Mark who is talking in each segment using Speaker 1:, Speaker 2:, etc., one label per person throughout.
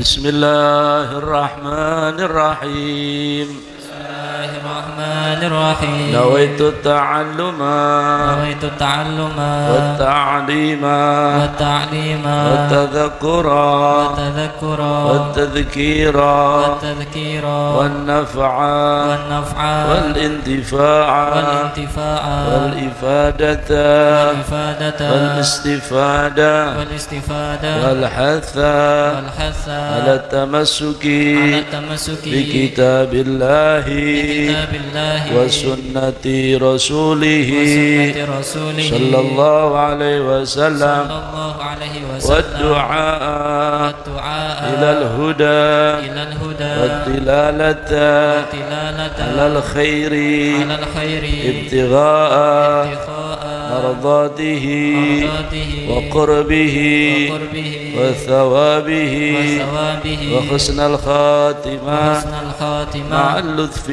Speaker 1: بسم الله الرحمن الرحيم. نويت التعلم والتعليم والتذكر والتذكير والنفع والانتفاع والإفادة والاستفادة والحث على التمسك بكتاب الله وسنة رسوله صلى الله عليه وسلم والدعاء إلى الهدى والدلالة على الخير ابتغاء مرضاته وقربه وثوابه وحسن الخاتمة مع اللطف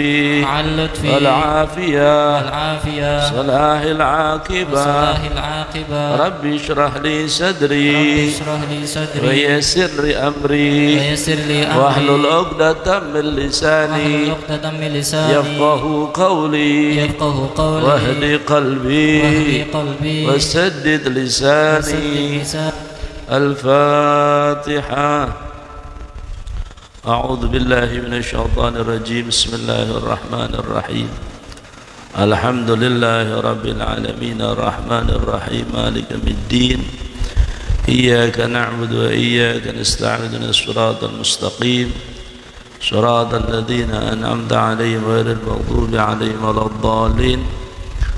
Speaker 1: والعافية صلاح العاقبة. رب اشرح لي صدري ويسر لي أمري واحلل عقدة من لساني يفقه قولي واهد قلبي وسدد لساني. الفاتحة. أعوذ بالله من الشيطان الرجيم. بسم الله الرحمن الرحيم. الحمد لله رب العالمين الرحمن الرحيم مالك يوم الدين. إياك نعبد وإياك نستعين الصراط المستقيم صراط الذين أنعمت عليهم غير المغضوب عليهم ولا الضالين.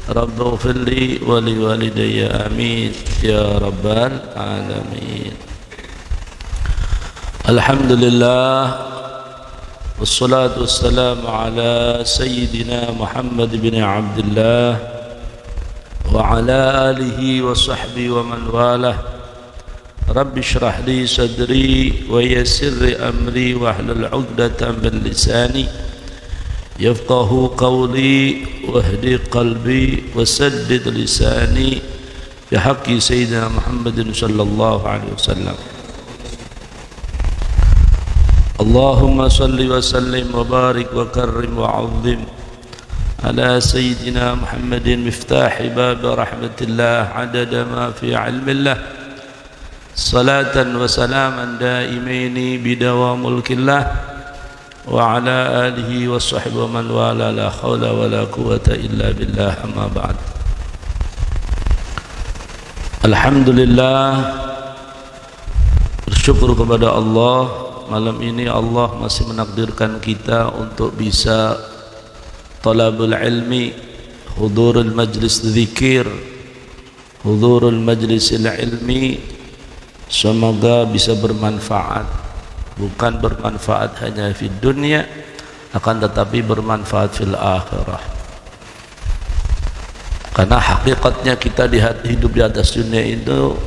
Speaker 1: رب اغفر لي ولوالدي آمين يا رب العالمين. الحمد لله والصلاة والسلام على سيدنا محمد بن عبد الله وعلى آله وصحبه ومن والاه. رب اشرح لي صدري ويسر لي أمري واحلل عقدة من لساني يفقه قولي واهدي قلبي وسدد لساني بحق سيدنا محمد صلى الله عليه وسلم. اللهم صل وسلم وبارك وكرم وعظم على سيدنا محمد مفتاح باب رحمة الله عدد ما في علم الله صلاة وسلاما دائمين بدوام ملك الله وعلى آله وصحبه ومن والاه. لا حول ولا قوة إلا بالله. أما بعد. Alhamdulillah, bersyukur kepada Allah, malam ini Allah masih menakdirkan kita untuk bisa talabul ilmi, hudurul majlis dzikir, hudurul majlisil ilmi. Semoga bisa bermanfaat, bukan bermanfaat hanya di dunia, akan tetapi bermanfaat fil akhirah. Karena hakikatnya kita hidup di atas dunia itu,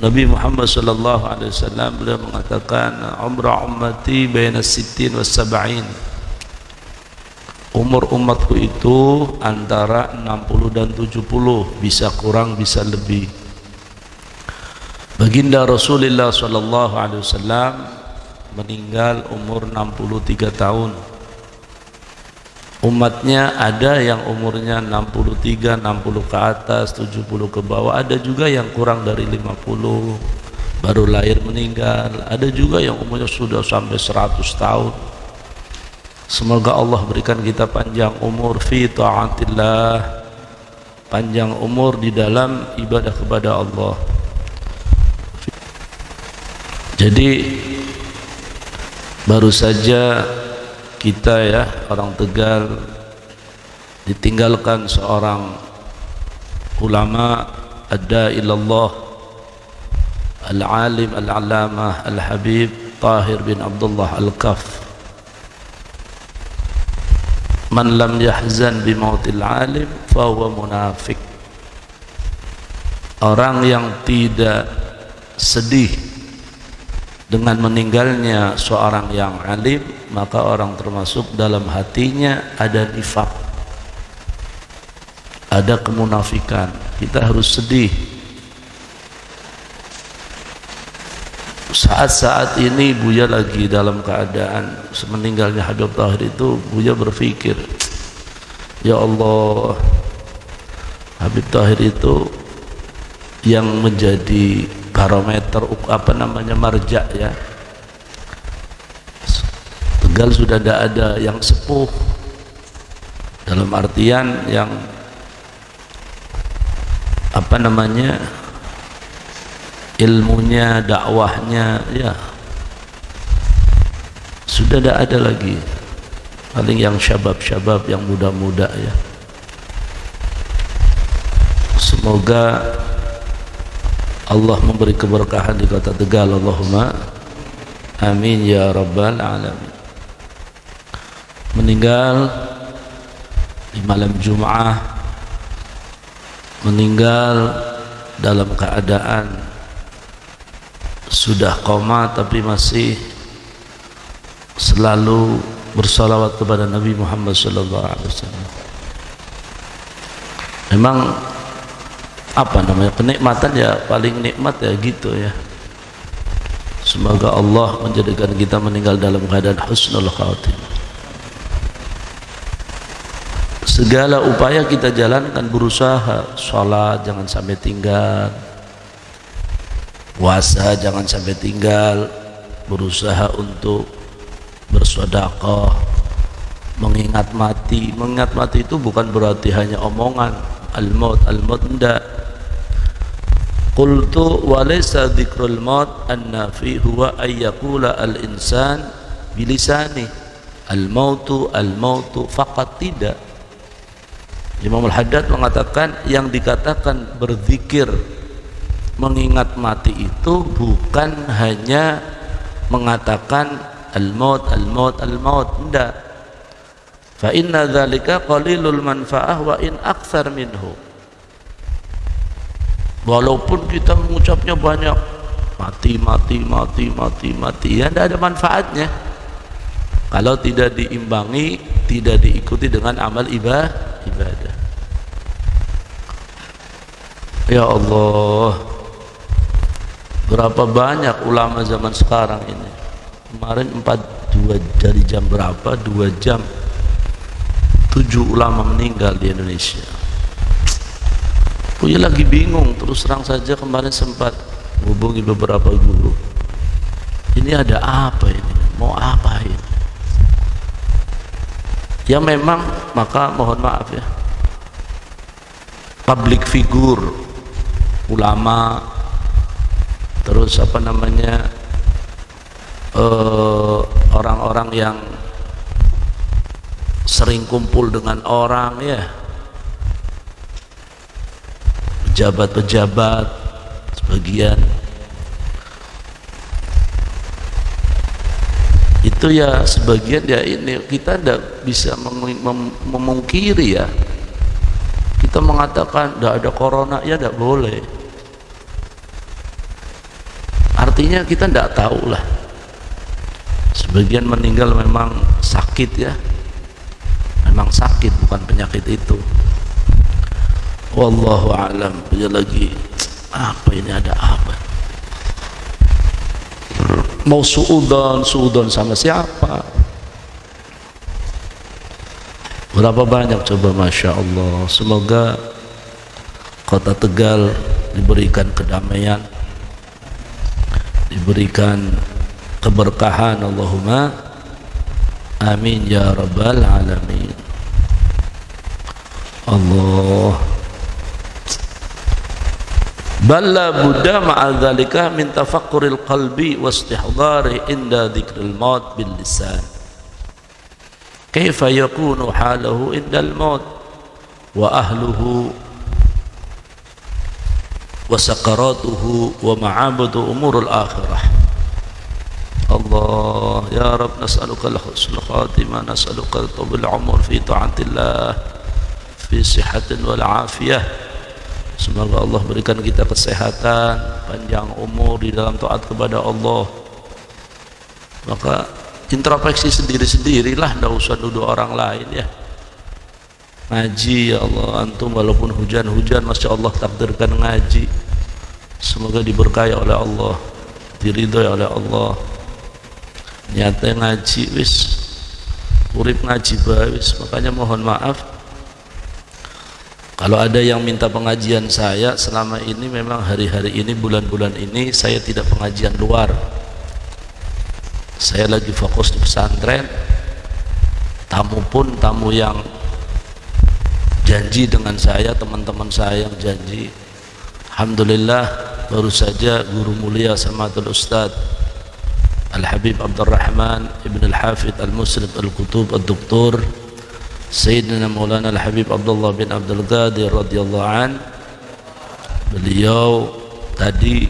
Speaker 1: Nabi Muhammad sallallahu alaihi wasallam beliau mengatakan umra ummati baina sittin was sab'in. Umur umatku itu antara 60 dan 70, bisa kurang bisa lebih. Baginda Rasulullah sallallahu alaihi wasallam meninggal umur 63 tahun. Umatnya ada yang umurnya 63, 60 ke atas, 70 ke bawah, ada juga yang kurang dari 50 baru lahir meninggal, ada juga yang umurnya sudah sampai 100 tahun. Semoga Allah berikan kita panjang umur fi ta'atillah, panjang umur di dalam ibadah kepada Allah. Jadi baru saja kita ya orang Tegal ditinggalkan seorang ulama adda ilallah al-alim al-allamah al-habib Tahir bin Abdullah al-Kaf. Man lam yahzan bi mautil alim fahuwa munafik. Orang yang tidak sedih dengan meninggalnya seorang yang alim, maka orang termasuk dalam hatinya ada nifak, ada kemunafikan. Kita harus sedih saat-saat ini Buya lagi dalam keadaan meninggalnya Habib Tahir itu, Buya berpikir, ya Allah, Habib Tahir itu yang menjadi barometer, apa namanya, marja ya. Tegal sudah tidak ada yang sepuh, dalam artian yang apa namanya, ilmunya, dakwahnya ya sudah tidak ada lagi, paling yang syabab-syabab, yang muda-muda ya. Semoga Allah memberi keberkahan di kota Tegal, Allahumma amin ya rabbal alamin. Meninggal di malam Jum'ah, meninggal dalam keadaan sudah koma tapi masih selalu bersalawat kepada Nabi Muhammad SAW. Memang apa namanya, kenikmatan ya, paling nikmat ya gitu ya. Semoga Allah menjadikan kita meninggal dalam keadaan husnul khatimah. Segala upaya kita jalankan, berusaha sholat jangan sampai tinggal, puasa jangan sampai tinggal, berusaha untuk bersedekah, mengingat mati. Mengingat mati itu bukan berarti hanya omongan al-maut enggak. Qultu wa laysa dzikrul maut an-nafi huwa ayyaqula al-insan bilisani al-mautu faqat, tidak. Imam Al-Haddad mengatakan yang dikatakan berzikir mengingat mati itu bukan hanya mengatakan al-maut enggak. Fa inna dzalika qalilul manfaah wa in aktsar minhu. Walaupun kita mengucapnya banyak mati ya, tidak ada manfaatnya kalau tidak diimbangi, tidak diikuti dengan amal ibadah. Ya Allah, berapa banyak ulama zaman sekarang ini. Kemarin 2 dari jam berapa, 2 jam 7 ulama meninggal di Indonesia. Punya lagi bingung, terus terang saja kemarin sempat hubungi beberapa guru, ini ada apa ini, mau apa ini ya. Memang maka mohon maaf ya, public figure, ulama, terus apa namanya, orang-orang yang sering kumpul dengan orang ya, pejabat-pejabat sebagian itu ya, sebagian ya, ini kita tidak bisa memungkiri ya. Kita mengatakan tidak ada corona ya, tidak boleh, artinya kita tidak tahu lah. Sebagian meninggal memang sakit ya, memang sakit, bukan penyakit itu. Wallahu a'lam. Punya lagi apa ini, ada apa, mau suudon sama siapa, berapa banyak coba, Masya Allah. Semoga kota Tegal diberikan kedamaian, diberikan keberkahan, Allahumma amin ya rabbal alamin. Allah, bal la budda ma'a dzalika min tafakkuril qalbi wa istihdari inda dzikril maut bil lisan. Kaifa yakunu haluhu indal maut wa ahluhu wa sakaratuhu wa ma'abudu umurul akhirah. Allah ya Rabb, nas'aluka al-husnul khatimah, nas'aluka al-tawbil umur fi ta'atillah, fi sihatin wal afiyah. Semoga Allah berikan kita kesehatan, panjang umur di dalam taat kepada Allah. Maka introspeksi sendiri-sendirilah, tidak usah duduk orang lain ya. Ngaji ya Allah, antum walaupun hujan-hujan Masya Allah takdirkan ngaji, semoga diberkahi oleh Allah. diridhoi oleh Allah. Nyata ngaji wis urip ngaji bae wis. Makanya mohon maaf kalau ada yang minta pengajian saya selama ini. Memang hari-hari ini, bulan-bulan ini saya tidak pengajian luar, saya lagi fokus di pesantren. Tamu pun tamu yang janji dengan saya, teman-teman saya yang janji. Alhamdulillah, baru saja guru mulia Samatul Ustadz Al-Habib Abdurrahman Ibn Al-Hafidh Al-Muslim Al-Qutub Al-Doktor Sayyidina Maulana Al-Habib Abdullah bin Abdul Qadir radhiyallahu an. Beliau tadi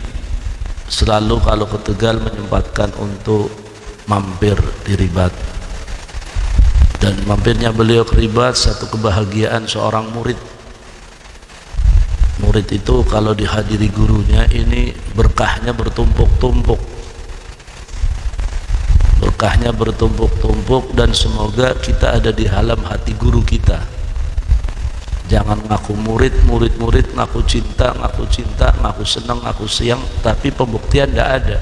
Speaker 1: selalu kalau ke Tegal menyempatkan untuk mampir di Ribat, dan mampirnya beliau ke Ribat satu kebahagiaan seorang murid. Murid itu kalau dihadiri gurunya ini berkahnya bertumpuk-tumpuk, berkahnya bertumpuk-tumpuk, dan semoga kita ada di dalam hati guru kita. Jangan ngaku murid ngaku cinta, ngaku senang, ngaku sayang, tapi pembuktian tidak ada.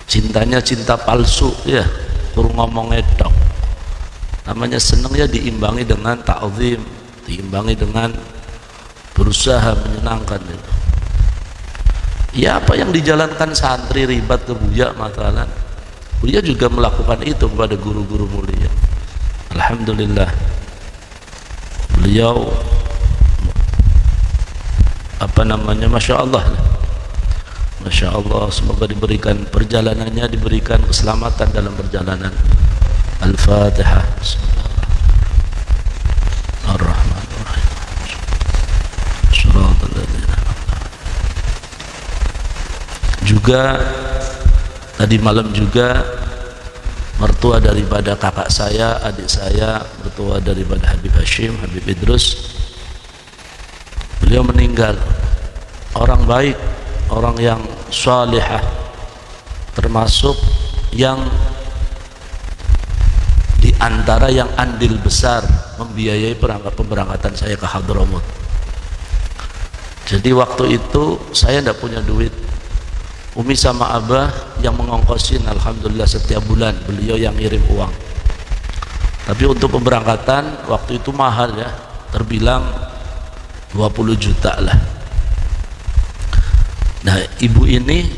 Speaker 1: Cintanya cinta palsu ya, kurang ngomong edok. Namanya senang ya diimbangi dengan ta'zim, diimbangi dengan berusaha menyenangkan itu. Ya apa yang dijalankan santri Ribat ke Buya masalah, Buya juga melakukan itu kepada guru-guru mulia. Alhamdulillah, beliau Masya Allah, Masya Allah. Semoga diberikan perjalanannya, diberikan keselamatan dalam perjalanan. Al-Fatihah. Ar-Rahmanir-Rahim. Shiratal ladzina. Juga tadi malam juga mertua daripada kakak saya, adik saya, mertua daripada Habib Hashim, Habib Idrus, beliau meninggal. Orang baik, orang yang salihah, termasuk yang di antara yang andil besar membiayai pemberangkatan saya ke Hadramut. Jadi waktu itu saya tidak punya duit, Umi sama Abah yang mengongkosin, alhamdulillah setiap bulan beliau yang ngirim uang. Tapi untuk pemberangkatan waktu itu mahal ya, terbilang 20 juta lah. Nah ibu ini,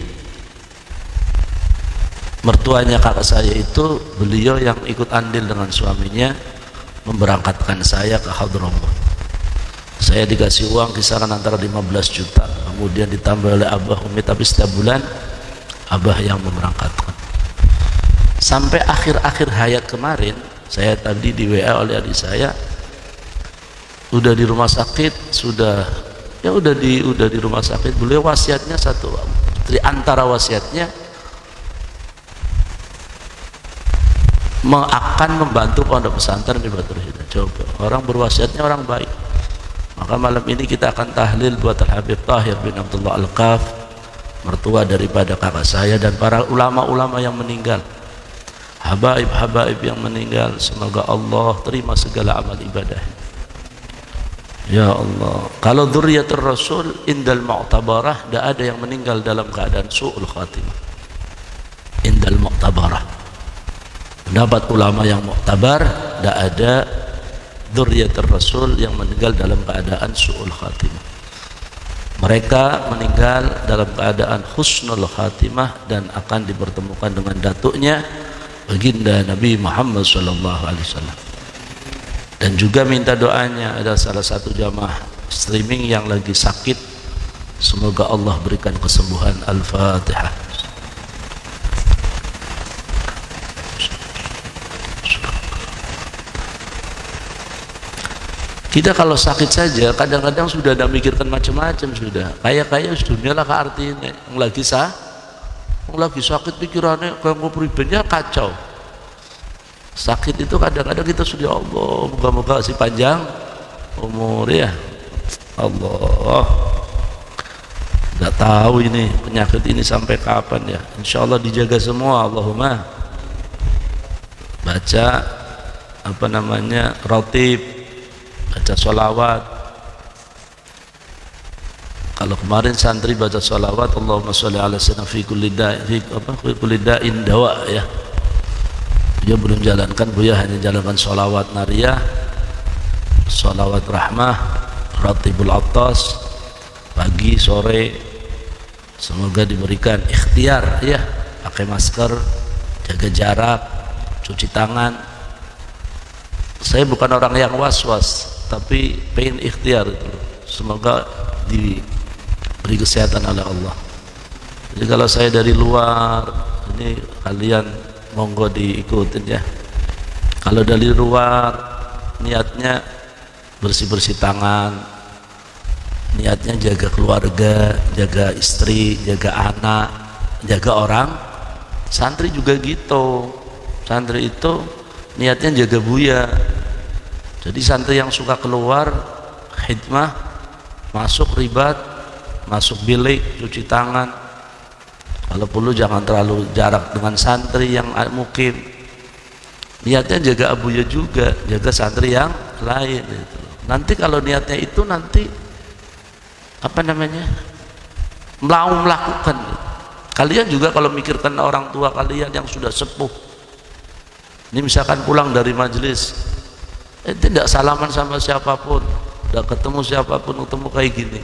Speaker 1: mertuanya kakak saya itu, beliau yang ikut andil dengan suaminya memberangkatkan saya ke Hadramut. Saya dikasih uang kisaran antara 15 juta, kemudian ditambah oleh Abah Umi, tapi setiap bulan Abah yang memberangkatkan. Sampai akhir-akhir hayat kemarin, saya tadi di WA oleh adik saya, udah di rumah sakit, udah di rumah sakit. Beliau wasiatnya satu, di antara wasiatnya akan membantu pondok pesantren di Batur Hidayah. Coba, orang berwasiatnya orang baik. Maka malam ini kita akan tahlil buat Al-Habib Tahir bin Abdullah Al-Qaf, mertua daripada kakak saya, dan para ulama-ulama yang meninggal, habaib-habaib yang meninggal. Semoga Allah terima segala amal ibadah. Ya Allah, kalau dzurriyyatur Rasul indal mu'tabarah, tidak ada yang meninggal dalam keadaan su'ul khatimah. Indal mu'tabarah, pendapat ulama yang mu'tabar, tidak ada dzurriyyatur Rasul yang meninggal dalam keadaan su'ul khatimah. Mereka meninggal dalam keadaan husnul khatimah dan akan dipertemukan dengan datuknya baginda Nabi Muhammad SAW. Dan juga minta doanya, ada salah satu jamaah streaming yang lagi sakit, semoga Allah berikan kesembuhan. Al-Fatihah. Kita kalau sakit saja kadang-kadang sudah ada mikirkan macam-macam, sudah kayak dunia lah artinya. Yang lagi sakit pikirannya kayak mau pribadinya kacau. Sakit itu kadang-kadang kita sudah, Allah moga-moga si panjang umur ya Allah. Nggak tahu ini penyakit ini sampai kapan ya. Insya Allah dijaga semua. Allahumma baca ratib, baca sholawat. Kalau kemarin santri baca sholawat Allahumma sholli ala sayyidina fi kulli da'in dawa ya, dia belum jalankan, Buya hanya jalankan sholawat nariyah, sholawat rahmah, ratibul atas pagi sore. Semoga diberikan ikhtiar ya, pakai masker, jaga jarak, cuci tangan. Saya bukan orang yang was-was, tapi pengen ikhtiar itu. Semoga diberi kesehatan oleh Allah. Jadi kalau saya dari luar, ini kalian monggo diikutin ya. Kalau dari luar niatnya bersih-bersih tangan, niatnya jaga keluarga, jaga istri, jaga anak, jaga orang. Santri juga gitu. Santri itu niatnya jaga Buya. Jadi santri yang suka keluar khidmah, masuk ribat, masuk bilik, cuci tangan. Kalau perlu jangan terlalu jarak dengan santri yang mukim. Niatnya jaga Abuya juga, jaga santri yang lain gitu. Nanti kalau niatnya itu nanti apa namanya? Mau melakukan. Kalian juga kalau mikirkan orang tua kalian yang sudah sepuh. Ini misalkan pulang dari majelis, tidak salaman sama siapapun, tidak ketemu siapapun, ketemu kayak gini.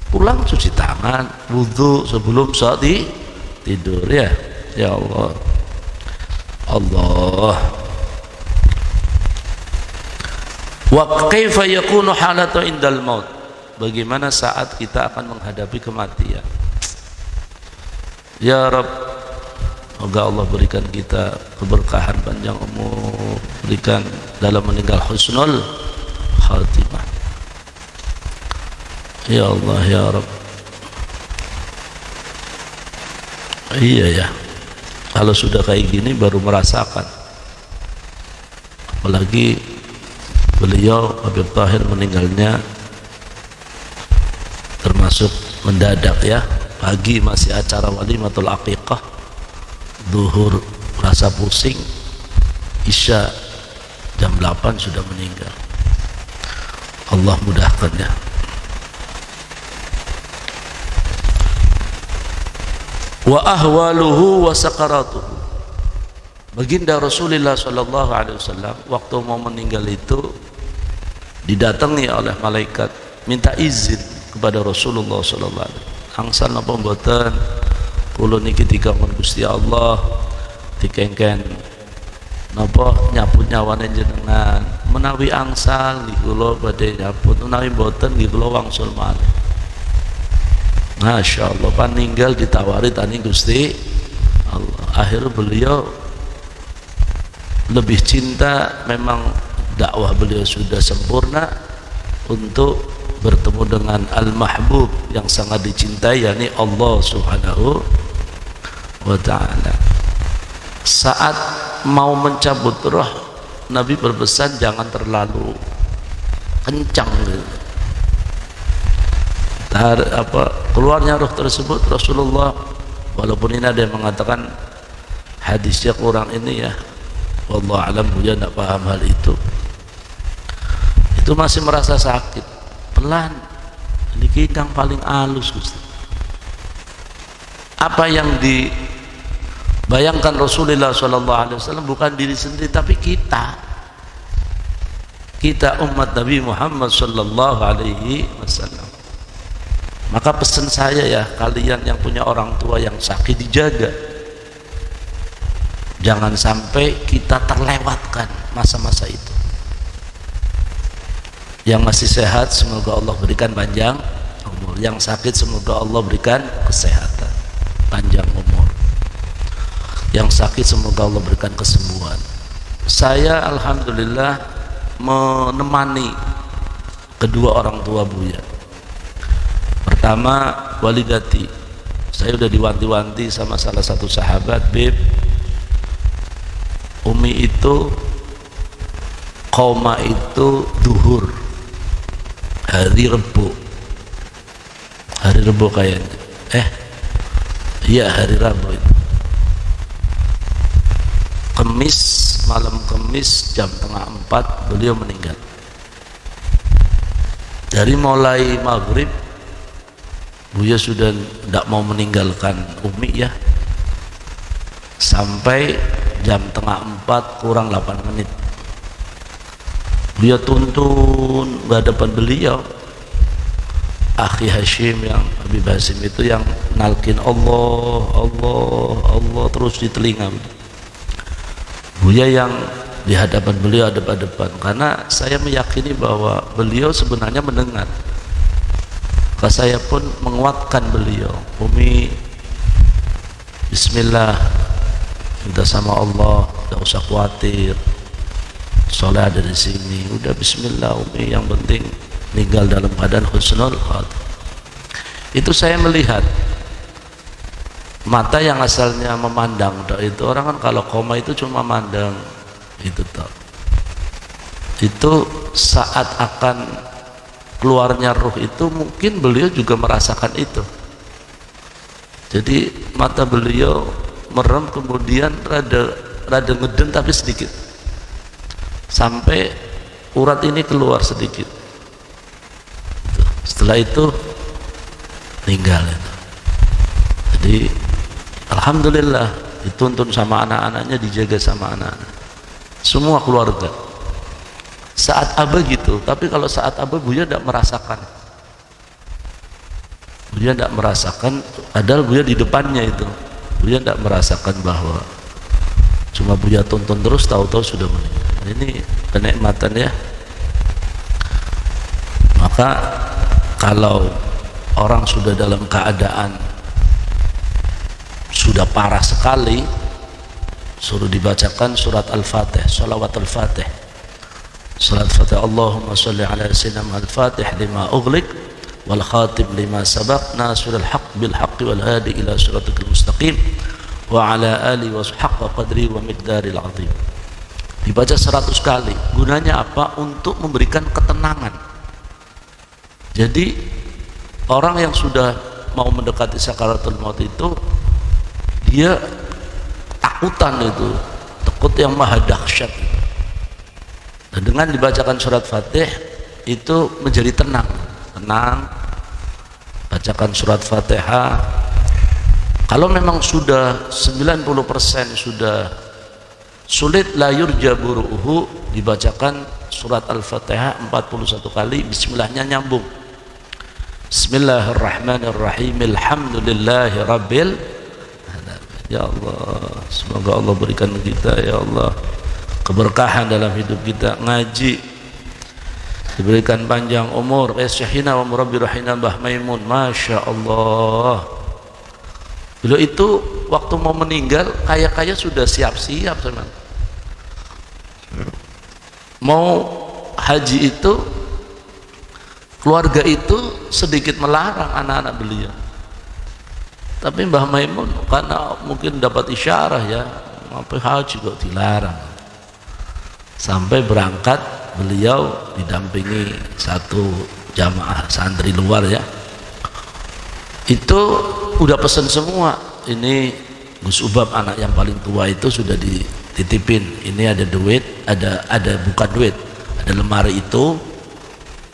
Speaker 1: Pulang cuci tangan, wudhu sebelum saat tidur ya. Ya Allah. Allah. Wa kaifa yakunu halatu indal maut? Bagaimana saat kita akan menghadapi kematian? Ya Rabb, semoga Allah berikan kita keberkahan panjang umur, berikan dalam meninggal husnul khatimah. Ya Allah ya Rabb. Iya ya, kalau sudah kayak gini baru merasakan. Apalagi beliau Habib Tahir meninggalnya termasuk mendadak ya. Pagi masih acara walimatul aqiqah, zuhur rasa pusing, isya jam 8 sudah meninggal. Allah mudahkan ya. Wa ahwaluhu wa sakaratuhu. Baginda Rasulullah sallallahu alaihi wasallam waktu mau meninggal itu didatangi oleh malaikat minta izin kepada Rasulullah sallallahu alaihi wasallam. Angsal napa mboten kula niki dikawon Gusti Allah dikengken napa nyabut nyawane jenengan, menawi angsal nggih kula badhe nyabut, menawi mboten nggih kula wangsul malih. Masya Allah, paninggal ditawari tani Gusti Allah. Akhirnya beliau lebih cinta, memang dakwah beliau sudah sempurna untuk bertemu dengan Al-Mahbub yang sangat dicintai, yakni Allah Subhanahu wa ta'ala. Saat mau mencabut roh, Nabi berpesan jangan terlalu kencang gitu. Keluarnya roh tersebut, Rasulullah, walaupun ini ada yang mengatakan hadisnya kurang ini ya, wallahu alam, Buya tidak paham hal itu masih merasa sakit, pelan. Ini kikang paling halus Gusti. Apa yang dibayangkan Rasulullah SAW bukan diri sendiri, tapi kita umat Nabi Muhammad SAW. Maka pesan saya ya, kalian yang punya orang tua yang sakit dijaga. Jangan sampai kita terlewatkan masa-masa itu. Yang masih sehat semoga Allah berikan panjang umur, yang sakit semoga Allah berikan kesehatan, panjang umur. Yang sakit semoga Allah berikan kesembuhan. Saya alhamdulillah menemani kedua orang tua Buya. Pertama walidati, saya udah diwanti-wanti sama salah satu sahabat, Bib, Umi itu koma itu duhur hari Rebo kayaknya, iya hari Rabu itu, Kemis, malam Kemis jam 3:30 beliau meninggal. Dari mulai maghrib Buya sudah tidak mau meninggalkan Umi ya, sampai jam 3:30 kurang 8 menit. Buya tuntun berhadapan beliau. Akhi Hashim yang Habib Hashim itu yang nalkin Allah, Allah, Allah terus di telinga. Buya yang di hadapan beliau hadap-hadapan, karena saya meyakini bahwa beliau sebenarnya mendengar. Maka saya pun menguatkan beliau. Umi, bismillah, minta sama Allah, tidak usah khawatir, soleh ada di sini. Udah bismillah Umi, yang penting meninggal dalam keadaan husnul khatimah. Itu saya melihat mata yang asalnya memandang, itu orang kan kalau koma itu cuma mandang itu toh. Itu saat akan keluarnya ruh itu mungkin beliau juga merasakan itu. Jadi mata beliau merem, kemudian rada ngeden tapi sedikit, sampai urat ini keluar sedikit. Setelah itu meninggal itu. Jadi alhamdulillah dituntun sama anak-anaknya, dijaga sama anak-anak, semua keluarga. Saat Abah gitu, tapi kalau saat Abah Buya tidak merasakan. Buya tidak merasakan, padahal Buya di depannya itu. Buya tidak merasakan bahwa cuma Buya tonton terus, tahu-tahu sudah meninggal. Ini kenikmatan ya. Maka kalau orang sudah dalam keadaan sudah parah sekali, suruh dibacakan surat Al-Fatih, salawat Al-Fatih. Salat Fatih, Allahumma salli ala sayyidina al-Fatih lima ughliq wal khatim lima sabaq nasirul haqq bil haqqi wal hadi ila siratikal mustaqim wa ala ali wa haqqa qadri wa miqdaril azim. Dibaca 100 kali. Gunanya apa? Untuk memberikan ketenangan. Jadi orang yang sudah mau mendekati sakaratul maut itu dia takutan, itu takut yang maha dahsyat. Dan dengan dibacakan surat Fatih itu menjadi tenang. Bacakan surat Fatihah. Kalau memang sudah 90% sudah sulit, la yurja buruhu, dibacakan surat Al-Fatihah 41 kali, bismillahnya nyambung. Bismillahirrahmanirrahim, alhamdulillahi rabbil alamin. Ya Allah, semoga Allah berikan kita ya Allah keberkahan dalam hidup kita, ngaji, diberikan panjang umur. Syahina wa murabbi rahina Mbah Maimun, masya Allah. Beliau itu waktu mau meninggal kayak sudah siap-siap teman. Mau haji itu keluarga itu sedikit melarang anak-anak beliau, tapi Mbah Maimun karena mungkin dapat isyarah ya, sampai haji kok dilarang. Sampai berangkat beliau didampingi satu jamaah santri luar ya, itu udah pesen semua. Ini Gus Ubab anak yang paling tua itu sudah dititipin, ini ada duit, ada bukan duit, ada lemari itu,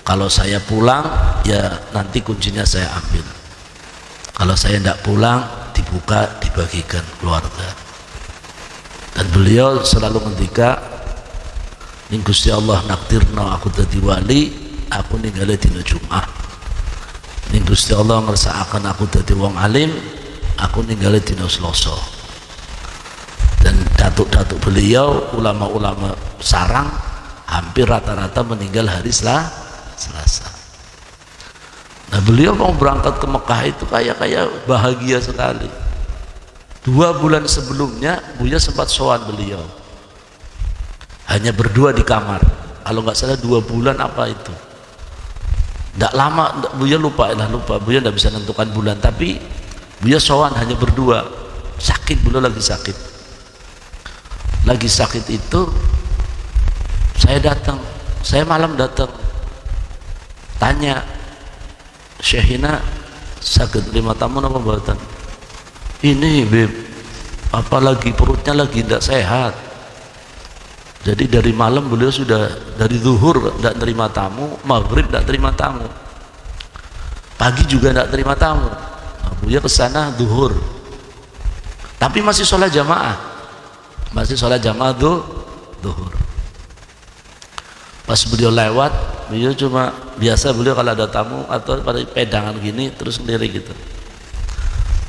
Speaker 1: kalau saya pulang ya nanti kuncinya saya ambil, kalau saya tidak pulang dibuka dibagikan keluarga. Dan beliau selalu ngendika, ning Gusti Allah naktirno aku dadi wali, aku ninggale dina Jumat. Ning Gusti Allah ngersakaken aku dadi wong alim, aku ninggale dina Selasa. Dan datuk-datuk beliau, ulama-ulama sarang, hampir rata-rata meninggal hari Selasa. Nah beliau mau berangkat ke Mekah itu kayak bahagia sekali. 2 bulan sebelumnya Buya sempat sowan beliau, hanya berdua di kamar, kalau nggak salah 2 bulan apa itu, tidak lama. Buya lupa, Buya tidak bisa menentukan bulan, tapi Buya sowan hanya berdua. Sakit, beliau lagi sakit itu saya datang, saya malam datang, tanya Syahina sakit 5 tahun apa buatan ini beb, apalagi perutnya lagi tidak sehat. Jadi dari malam beliau sudah, dari zuhur tidak terima tamu, maghrib tidak terima tamu. Pagi juga tidak terima tamu. Nah, Buya ke sana duhur, tapi masih sholat jamaah, duhur. Pas beliau lewat, beliau cuma biasa, beliau kalau ada tamu atau pada pedangan gini terus sendiri gitu.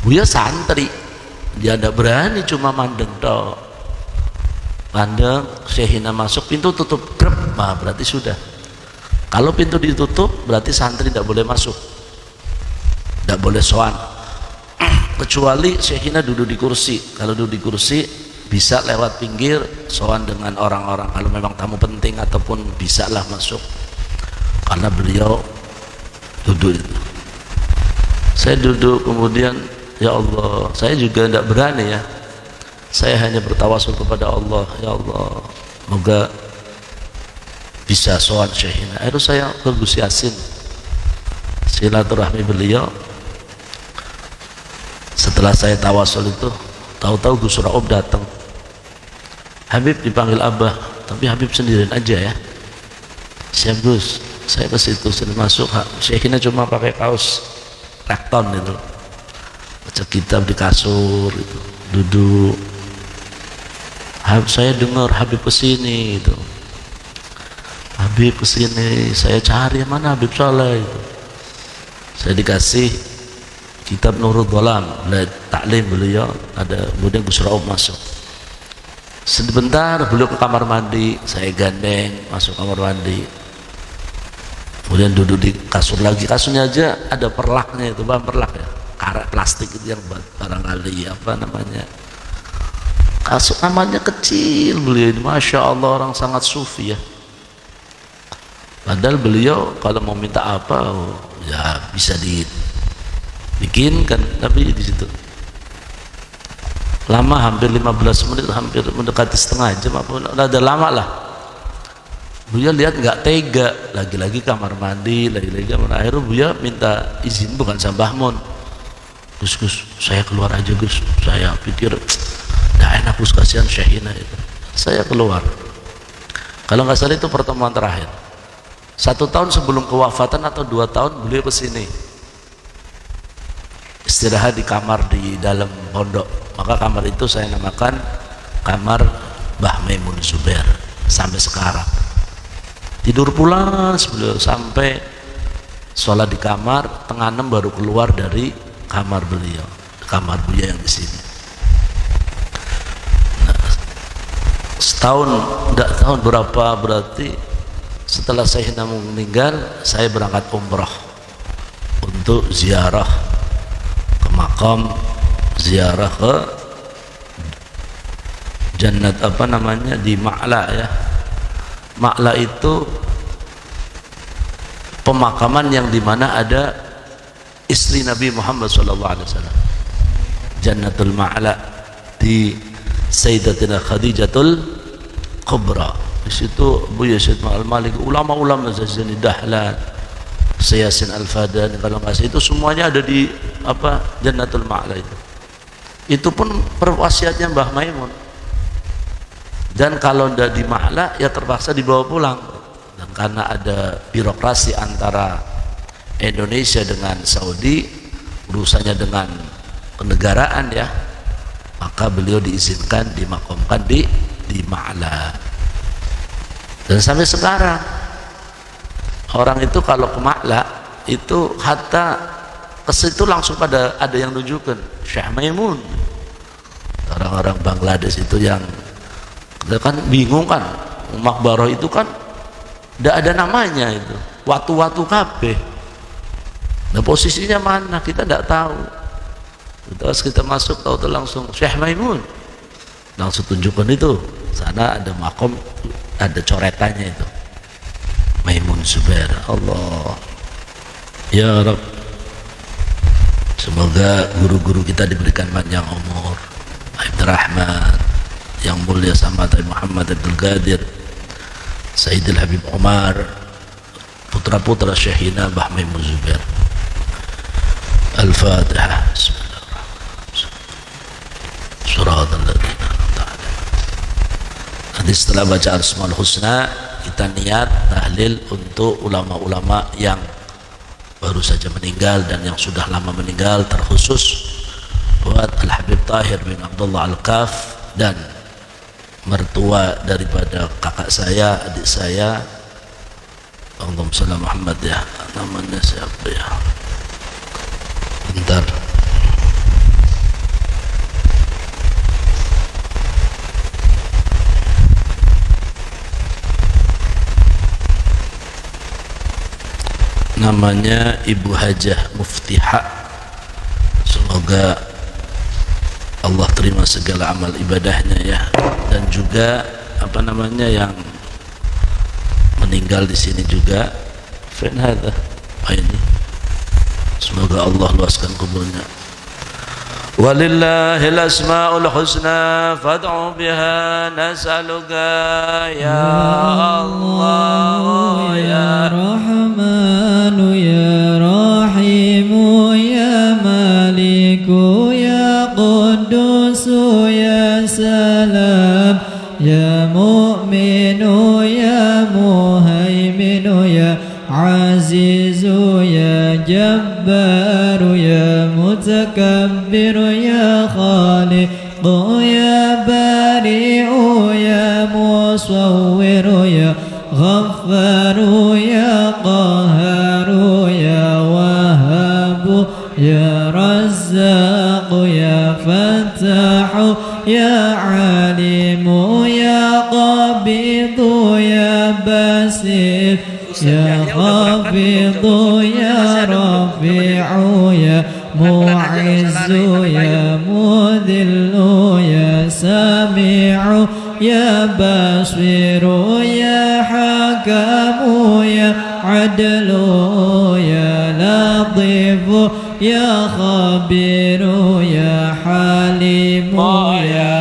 Speaker 1: Buya santri, dia tidak berani, cuma mandeng toh, mandeng. Syekhina masuk, pintu tutup, grep, nah berarti sudah. Kalau pintu ditutup berarti santri tidak boleh masuk, tidak boleh soan, kecuali Syekhina duduk di kursi. Kalau duduk di kursi bisa lewat pinggir soan dengan orang-orang kalau memang tamu penting, ataupun bisa lah masuk karena beliau duduk itu. Saya duduk, kemudian ya Allah, saya juga tidak berani ya, saya hanya bertawasul kepada Allah, ya Allah moga bisa soan Syekhina. Akhirnya saya ke Gus Yasin silaturahmi beliau. Setelah saya tawasul itu, tahu-tahu Gus Raub datang. Habib dipanggil Abah, tapi Habib sendirian aja ya. Siap Gus, saya ke situ, sudah masuk. Syekhina cuma pakai kaos rekton itu, baca kitab di kasur itu, duduk. Saya dengar Habib kesini itu, Habib kesini. Saya cari mana Habib Saleh itu. Saya dikasih kitab Nurul Dhalam, taklim beliau ada. Kemudian Gus Raub masuk. Sebentar beliau ke kamar mandi, saya gandeng masuk kamar mandi, kemudian duduk di kasur lagi. Kasurnya aja ada perlaknya, itu bahan perlak ya, karet plastik itu yang barangkali apa namanya, kasur namanya kecil. Beliau ini Masya Allah orang sangat sufi ya, padahal beliau kalau mau minta apa ya bisa dibikinkan, tapi di situ lama, hampir 15 menit, hampir mendekati setengah jam, apa ada lama lah. Buya lihat nggak tega, lagi-lagi kamar mandi, lagi-lagi kamar. Akhirnya Buya minta izin, bukan sama Mbah Mun, Gus saya keluar aja Gus, saya pikir nggak enak Gus, kasihan Syekhina itu. Saya keluar, kalau nggak salah itu pertemuan terakhir 1 tahun sebelum kewafatan atau 2 tahun beliau kesini istirahat di kamar di dalam pondok. Maka kamar itu saya namakan kamar Mbah Maimun Zubair sampai sekarang. Tidur pulas beliau sampai sholat di kamar, 5:30 baru keluar dari kamar beliau, kamar Buya yang di sini. Nah, setahun, enggak tahun berapa, berarti setelah Syekhina meninggal saya berangkat umrah untuk ziarah ke makam, ziarah ke Jannat apa namanya di Ma'la ya. Ma'la itu pemakaman yang dimana ada istri Nabi Muhammad SAW. Jannatul Ma'la di Sayyidatina Khadijatul Kubra. Di situ Buya Syed Al-Malik, ulama-ulama Zazani Dahlan, Sayasin Al-Fadani, kalau nggak salah itu semuanya ada di apa Jannatul Ma'la itu. Itu pun perwasiatnya Mbah Maimun. Dan kalau tidak di Ma'la ya terpaksa dibawa pulang. Dan karena ada birokrasi antara Indonesia dengan Saudi, urusannya dengan kenegaraan ya, maka beliau diizinkan dimakamkan di Ma'la. Dan sampai sekarang orang itu kalau ke Ma'la itu hatta ke situ langsung pada ada yang nunjukkan Syekh Maimun. Orang-orang Bangladesh itu yang kan bingung kan, makbarah itu kan tidak ada namanya, itu watu-watu kabeh. Nah posisinya mana kita tidak tahu. Terus kita masuk tahu langsung Syekh Maimun, langsung tunjukkan itu sana ada makom, ada coretannya itu Maimun Zubair. Allah ya Rabb, semoga guru-guru kita diberikan panjang umur. Habib Rahman yang mulia sama Muhammad Abdul Qadir, Sayyidil Habib Umar, putra-putra Syekhina Mbah Maimun Zubair. Al-Fatihah. Bismillahirrahmanirrahim. Suratul ladzina an'amta 'alaihim. Nanti setelah baca Asmaul Husna kita niat tahlil untuk ulama-ulama yang baru saja meninggal dan yang sudah lama meninggal, terkhusus buat Al-Habib Tahir bin Abdullah Al-Kaf dan mertua daripada kakak saya, adik saya, Allahumma shalli Muhammad, ya namanya siapa ya, bentar, namanya Ibu Hajah Muftiha. Semoga Allah terima segala amal ibadahnya ya, dan juga apa namanya yang meninggal di sini juga, ini semoga Allah luaskan kuburnya. Walillahil asmaul husna fad'u biha nas'aluka ya Allah ya Rahmanu ya Rahimu ya Maliku ya Qudusu ya Salam ya Mu'minu ya Muhaiminu ya Azizu ya Jabbaru ya Mutakabbiru ya Khaliqu ya Bari'u ya Musawwiru ya Ghaffaru ya Qaharu ya Wahhabu ya Razzaqu ya Fattahu ya Alimu ya Qabidu ya Basir ya Khafidu ya Rafi'u ya Mu'izzu ya Mudhillu ya Sami'u ya Basiru ya Hakamu ya Adlu ya Latifu ya Khabiru ya Halimu ya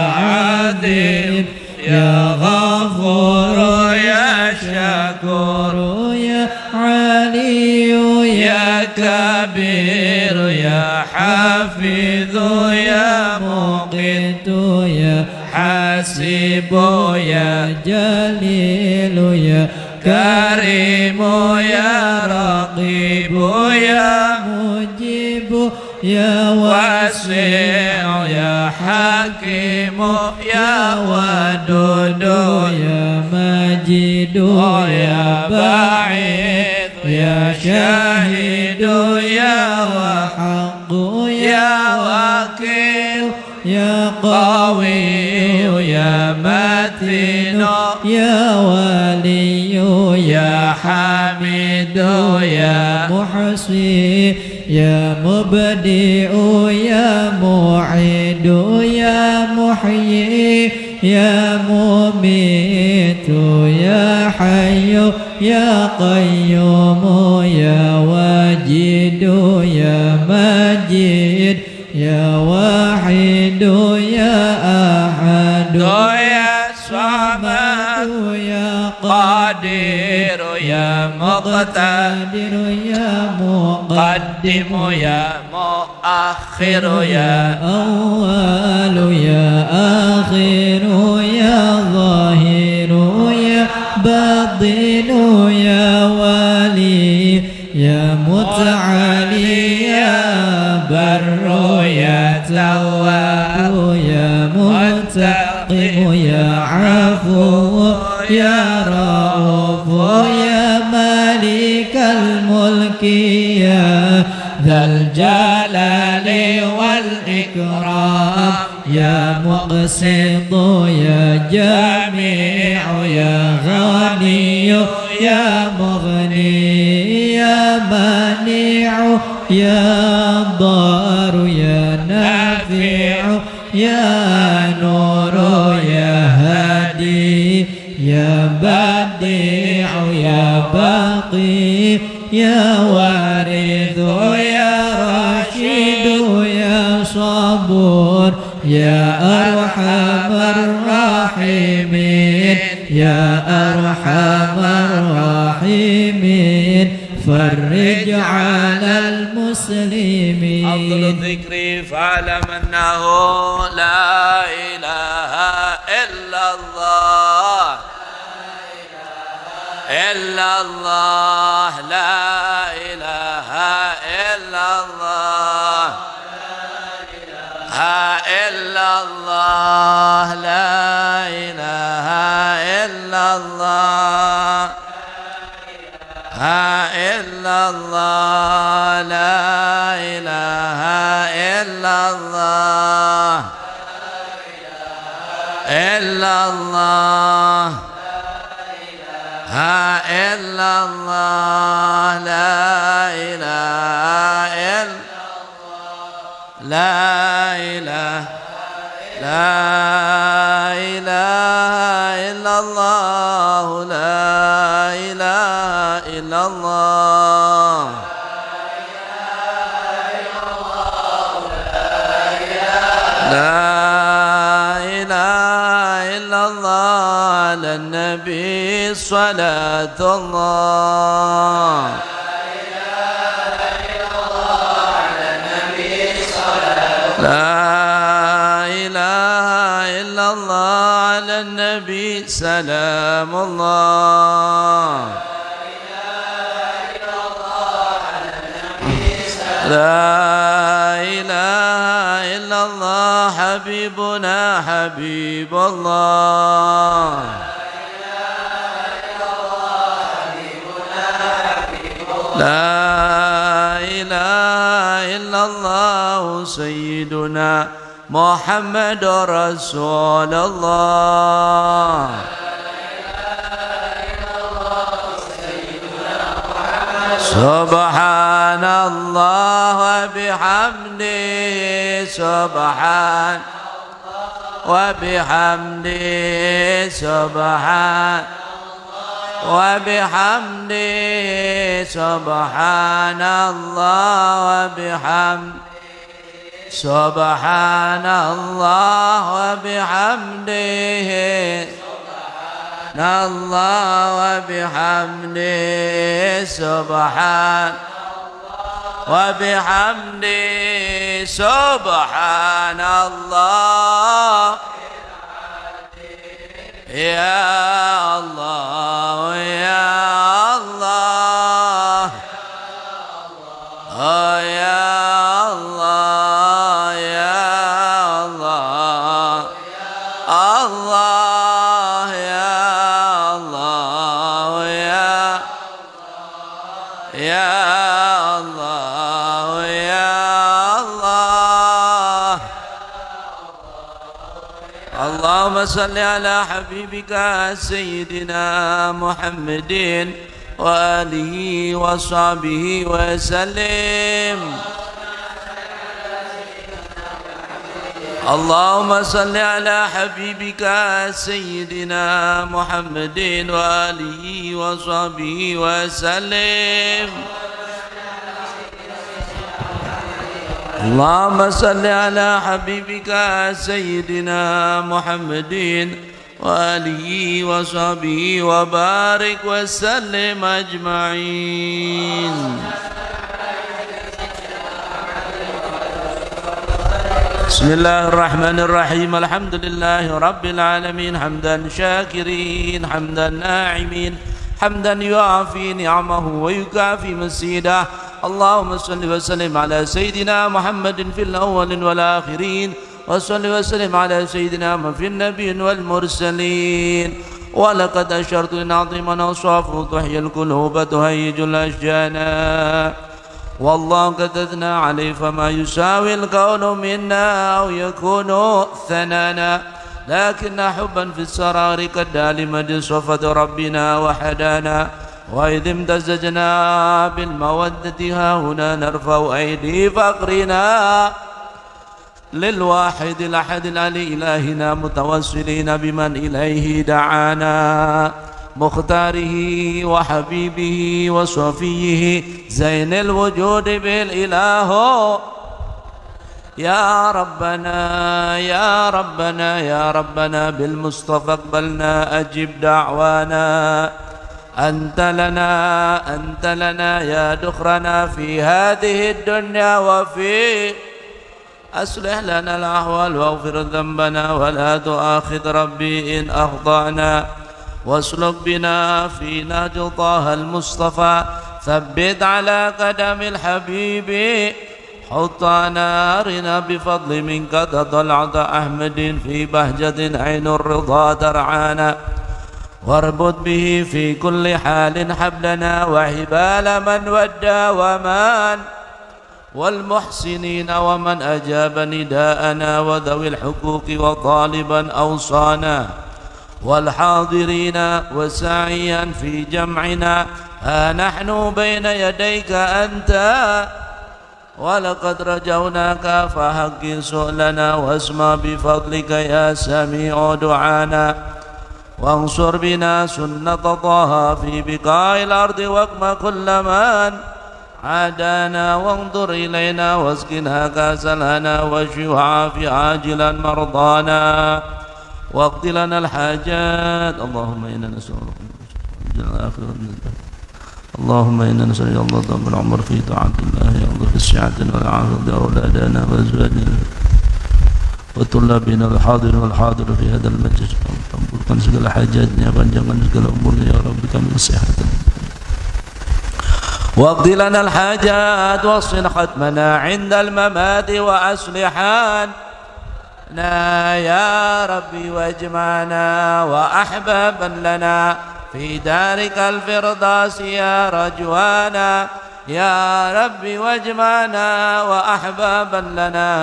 Speaker 1: Adil ya Ghafuru ya Syakuru ya Aliyu ya Kabiru ya Hafidhu ya Muqitu ya Hasibu ya Jalilu ya Karimu ya Raqibu ya Mujibu ya Wasi'u ya Hakimu ya Wadudu ya Majidu ya Ba'id ya Syahidu ya Wahaqqu ya Wakil ya Qawiyu ya Matinu ya Waliyu ya Hamidu ya Muhsi ya Mubdi'u ya Mu'idu ya Muhyi ya Mumitu ya Hayyu ya Qayyumu ya Wajidu ya Majid ya Wahidu ya Ahadu ya Samadu ya Qadiru ya Muqtadiru ya Muqaddimu ya Muakhiru ya Awwalu ya Akhiru ya Zahiru ya Batinu ya Wali ya Muta'ali ya Barru ya Tawwabu ya Muntaqimu ya Afu ya Raufu ya Malikal Mulki ya Dzal Jalali wal Ikram ya Muqsitu ya Jami'u ya Ghaniyu ya Mughni ya Mani'u ya Daru ya Nafi'u ya Nuru ya Hadi ya Badi'u ya Baqi ya Warithu ya Rashidu ya Sabur ya Arhamar Rahimin ya Arhamar Rahimin فرج على المسلمين. أفضل الذكر فاعلم أنه لا إله إلا الله إلا الله لا إله الله لا إله إلا الله إلا الله لا إله إلا الله إلا الله إلا الله لا إله إلا لا إله لا إله إلا الله لا إله إلا الله لا إله إلا الله على النبي صلاة الله لا إله إلا الله على النبي سلام الله لا إله إلا الله حبيبنا حبيب الله لا إله إلا الله سيدنا محمد رسول الله سبحان الله وبحمده سبحان وبحمده سبحان وبحمده سبحان الله وبحمده سبحان الله وبحمده سبحان الله وبحمده سبحان وبحمده سبحان الله يا الله يا الله يا الله يا الله الله يا الله يا الله يا الله اللهم صل على حبيبك سيدنا محمد وآله وصحبه وسلم اللهم صل على حبيبك سيدنا محمد وآله وصحبه وسلم اللهم صل على حبيبك سيدنا محمد وآله وصحبه وبارك وسلم أجمعين بسم الله الرحمن الرحيم الحمد لله رب العالمين حمدا شاكرين حمدا ناعمين حمدا يعافي نعمه ويكافي مزيده اللهم صل وسلم على سيدنا محمد في الأول والآخرين وصل وسلم على سيدنا محمد في النبيين والمرسلين ولقد أشرت إن عظيما أوصافه تحيي القلوب تهيج الأشجان والله قد أثنى عليه فما يساوي القول منا أو يكون ثنانا لكن حبا في السرار قد لمد صفة ربنا وحدانا وإذ امتزجنا بالمودة ها هنا نرفع أيدي فقرنا للواحد الأحد العلي إلهنا متوسلين بمن إليه دعانا مختاره وحبيبه وصفيه زين الوجود بالإله يا ربنا يا ربنا يا ربنا بالمصطفى اقبلنا أجب دعوانا أنت لنا يا دخرنا في هذه الدنيا وفي أصلح لنا الأحوال واغفر ذنبنا ولا تؤاخذ ربي إن أخطأنا واسلك بنا في نهج طه المصطفى ثبت على قدم الحبيب حط نارنا بفضل منك طلعت أحمد في بهجة عين الرضا ترعانا واربط به في كل حال حبلنا وحبال من ودى ومن والمحسنين ومن أجاب نداءنا وذوي الحقوق وطالبا أوصانا والحاضرين وسعيا في جمعنا ها نحن بين يديك أنت ولقد رجوناك فحق سؤلنا واسمع بفضلك يا سميع دعانا وانصر بنا سنة طه في بقاع الأرض واقم كل من عادانا وانظر إلينا واسقنا كأس لنا واشف وعاف عاجلا مرضانا واقض لنا الحاجات اللهم إنا نسألك الآخرة اللهم إنا نسألك الله طول العمر في طاعة الله يا الله في السعة والعافية أولادنا وأزواجنا وطلابنا الحاضر والحاضر في هذا المجلس قبولkan segala hajatnya panjangkan segala umurnya ya Rabbi kami kesehatan واقض لنا الحاجات واصل ختمنا عند الممات وأصلحنا يا ربي واجمعنا وأحبابا لنا في دارك الفردوس يا رجوانا يا ربي واجمعنا وأحبابا لنا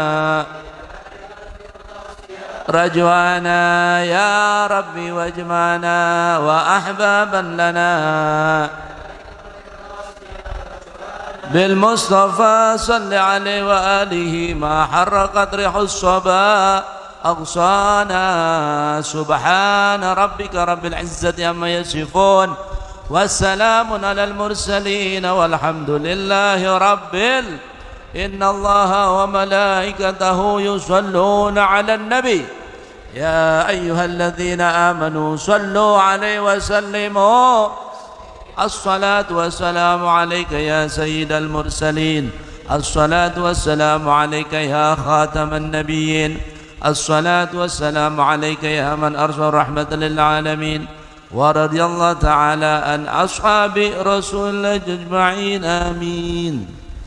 Speaker 1: رجوانا يا ربي واجمعنا وأحبابا لنا بالمصطفى صل عليه وآله ما حرقت ريح الصبا أغصانا سبحان ربك رب العزة عما يصفون والسلام على المرسلين والحمد لله إن الله وملائكته يصلون على النبي يا أيها الذين آمنوا صلوا عليه وسلموا الصلاة والسلام عليك يا سيد المرسلين الصلاة والسلام عليك يا خاتم النبيين الصلاة والسلام عليك يا من أرسل رحمة للعالمين ورضي الله تعالى عن أصحاب رسول الله أجمعين آمين